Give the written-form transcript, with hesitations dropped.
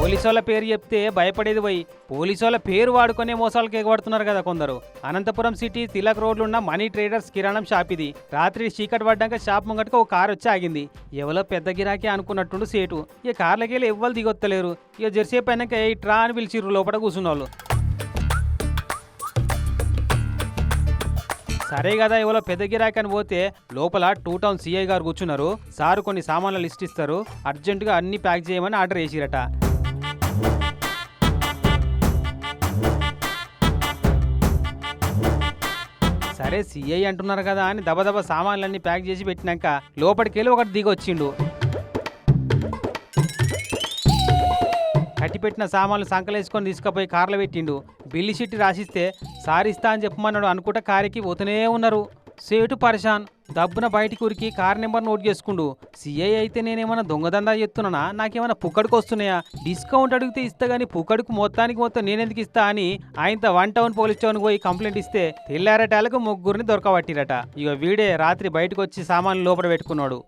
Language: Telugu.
పోలీసుల పేరు చెప్తే భయపడేది పోయి పోలీసుల పేరు వాడుకునే మోసాలకు ఎగబడుతున్నారు కదా కొందరు. అనంతపురం సిటీ తిలక్ రోడ్లు ఉన్న మనీ ట్రేడర్స్ కిరాణం షాప్ ఇది. రాత్రి చీకటి పడ్డాక షాప్ ముంగటకు ఒక కారు వచ్చి ఆగింది. ఎవరో పెద్ద గిరాకీ అనుకున్నట్టుండు సేటు. ఇక కార్లకి వెళ్ళి ఎవ్వరు దిగొత్తలేరు. ఇక జెర్సేపు అయినాక ఇట్రా అని పిలిచిర్రు లోపల కూర్చున్న వాళ్ళు. సరే కదా ఎవరో పెద్ద గిరాకని పోతే లోపల 2 టౌన్ సిఐ గారు కూర్చున్నారు. సారు కొన్ని సామాన్ల లిస్ట్ ఇస్తారు, అర్జెంటుగా అన్ని ప్యాక్ చేయమని ఆర్డర్ చేసిరట. సరే సిఐ అంటున్నారు కదా అని దబదబ సామాన్లన్నీ ప్యాక్ చేసి పెట్టినాక లోపలికెళ్ళి ఒకటి దిగి వచ్చిండు. కట్టిపెట్టిన సామాన్లు సంకలేసుకొని తీసుకుపోయి కార్లో పెట్టిండు. బిల్లు షీట్ రాసిస్తే సారిస్తా అని చెప్పమన్నాడు. అనుకుంటా కారుకి పోతూనే ఉన్నారు. సేటు పరిశాన్ దబ్బున బయటికి ఉరికి కార్ నెంబర్ నోట్ చేసుకుండు. సిఐ అయితే నేనేమన్నా దొంగదందా చెప్తున్నానా, నాకేమన్నా పుక్కడికి వస్తున్నాయా? డిస్కౌంట్ అడిగితే ఇస్తా గానీ పుక్కడికి మొత్తం నేనెందుకు ఇస్తా అని ఆయనతో 1 టౌన్ పోలీస్ స్టేషన్కి పోయి కంప్లైంట్ ఇస్తే తెల్లారటాలకు 3 దొరకబట్టిరట. ఇక వీడే రాత్రి బయటకు వచ్చి సామాన్లు లోపల పెట్టుకున్నాడు.